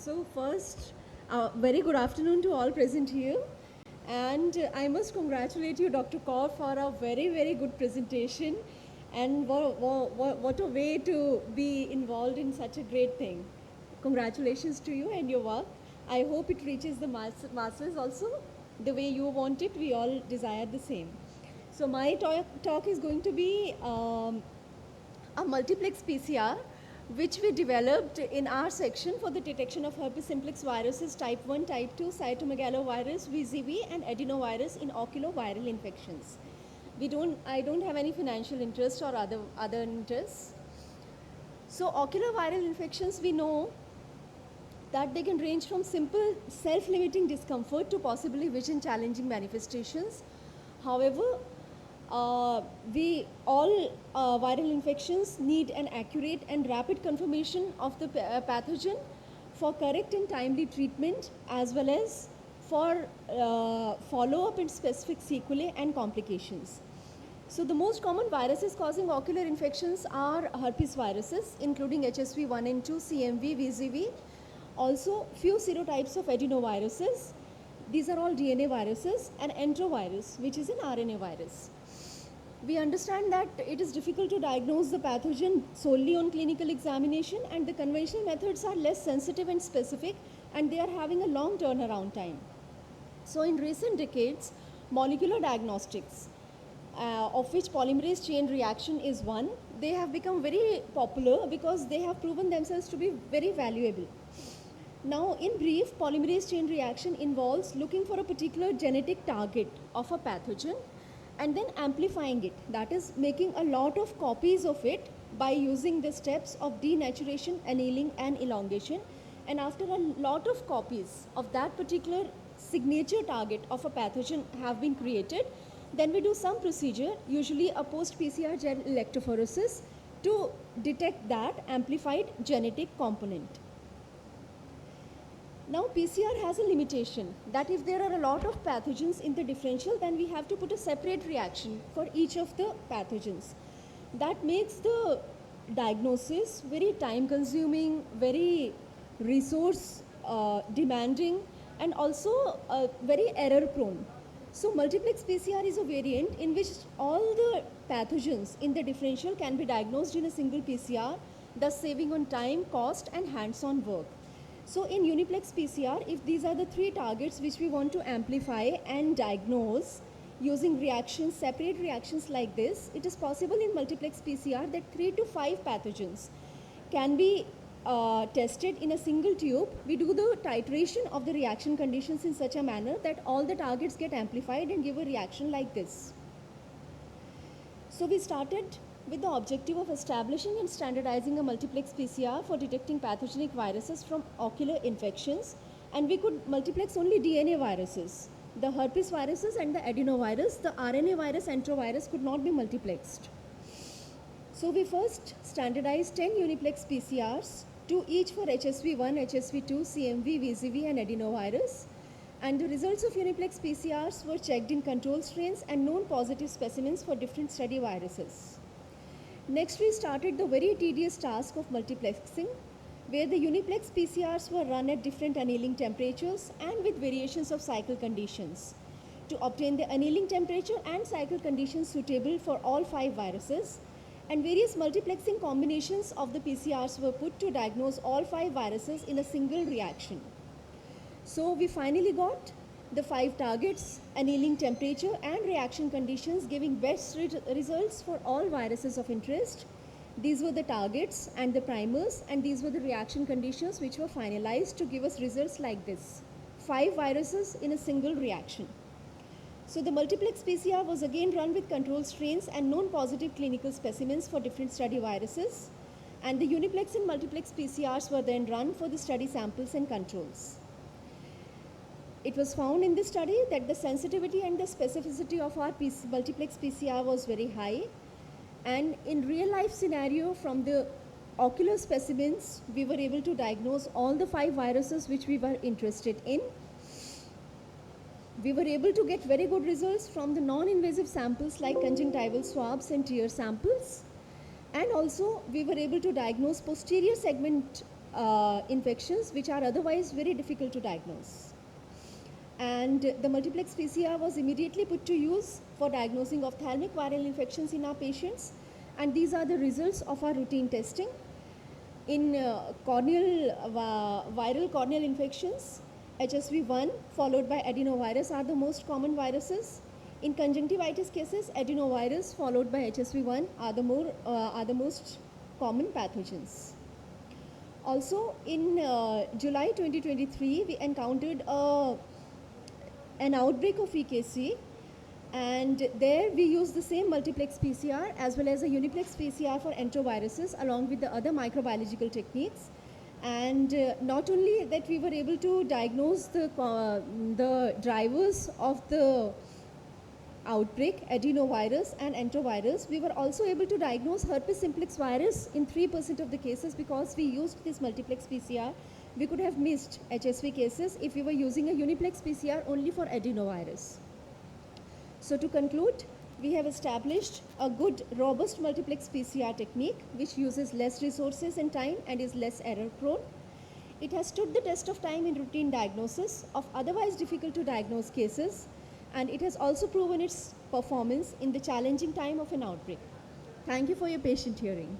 So first, very good afternoon to all present here. And I must congratulate you, Dr. Kaur, for a very, very good presentation. And what a way to be involved in such a great thing. Congratulations to you and your work. I hope it reaches the masses also the way you want it. We all desire the same. So my talk is going to be a multiplex PCR which we developed in our section for the detection of herpes simplex viruses type 1, type 2, cytomegalovirus, VZV and adenovirus in oculoviral infections. I don't have any financial interest or other interests. So oculoviral infections, we know that they can range from simple self-limiting discomfort to possibly vision challenging manifestations. However, we all viral infections need an accurate and rapid confirmation of the pathogen for correct and timely treatment, as well as for follow-up and specific sequelae and complications. So the most common viruses causing ocular infections are herpes viruses, including HSV1 and 2, CMV, VZV. Also, few serotypes of adenoviruses. These are all DNA viruses, and enterovirus, which is an RNA virus. We understand that it is difficult to diagnose the pathogen solely on clinical examination, and the conventional methods are less sensitive and specific, and they are having a long turnaround time. So in recent decades, molecular diagnostics, of which polymerase chain reaction is one, they have become very popular because they have proven themselves to be very valuable. Now, in brief, polymerase chain reaction involves looking for a particular genetic target of a pathogen and then amplifying it, that is making a lot of copies of it by using the steps of denaturation, annealing and elongation. And after a lot of copies of that particular signature target of a pathogen have been created, then we do some procedure, usually a post-PCR gel electrophoresis, to detect that amplified genetic component. Now PCR has a limitation that if there are a lot of pathogens in the differential, then we have to put a separate reaction for each of the pathogens. That makes the diagnosis very time consuming, very resource demanding, and also very error prone. So multiplex PCR is a variant in which all the pathogens in the differential can be diagnosed in a single PCR, thus saving on time, cost and hands-on work. So in uniplex PCR, if these are the three targets which we want to amplify and diagnose using reactions, separate reactions like this, it is possible in multiplex PCR that 3 to 5 pathogens can be tested in a single tube. We do the titration of the reaction conditions in such a manner that all the targets get amplified and give a reaction like this. So we started with the objective of establishing and standardizing a multiplex PCR for detecting pathogenic viruses from ocular infections, and we could multiplex only DNA viruses. The herpes viruses and the adenovirus, the RNA virus, enterovirus could not be multiplexed. So we first standardized 10 uniplex PCRs, 2 each for HSV1, HSV2, CMV, VZV and adenovirus. And the results of uniplex PCRs were checked in control strains and known positive specimens for different study viruses. Next, we started the very tedious task of multiplexing, where the uniplex PCRs were run at different annealing temperatures and with variations of cycle conditions to obtain the annealing temperature and cycle conditions suitable for all 5 viruses, and various multiplexing combinations of the PCRs were put to diagnose all 5 viruses in a single reaction. So we finally got the 5 targets, annealing temperature and reaction conditions giving best results for all viruses of interest. These were the targets and the primers, and these were the reaction conditions which were finalized to give us results like this. 5 viruses in a single reaction. So the multiplex PCR was again run with control strains and known positive clinical specimens for different study viruses, and the uniplex and multiplex PCRs were then run for the study samples and controls. It was found in this study that the sensitivity and the specificity of our multiplex PCR was very high, and in real life scenario from the ocular specimens we were able to diagnose all the 5 viruses which we were interested in. We were able to get very good results from the non-invasive samples like conjunctival swabs and tear samples, and also we were able to diagnose posterior segment infections which are otherwise very difficult to diagnose. And the multiplex PCR was immediately put to use for diagnosing ophthalmic viral infections in our patients, and these are the results of our routine testing. In viral corneal infections, HSV1 followed by adenovirus are the most common viruses. In conjunctivitis cases, adenovirus followed by HSV1 are the most common pathogens. Also, in July 2023, we encountered an outbreak of EKC, and there we used the same multiplex PCR as well as a uniplex PCR for enteroviruses along with the other microbiological techniques. And not only that, we were able to diagnose the drivers of the outbreak, adenovirus and enterovirus. We were also able to diagnose herpes simplex virus in 3% of the cases because we used this multiplex PCR. We could have missed HSV cases if we were using a uniplex PCR only for adenovirus. So to conclude, we have established a good, robust multiplex PCR technique which uses less resources and time and is less error prone. It has stood the test of time in routine diagnosis of otherwise difficult to diagnose cases, and it has also proven its performance in the challenging time of an outbreak. Thank you for your patient hearing.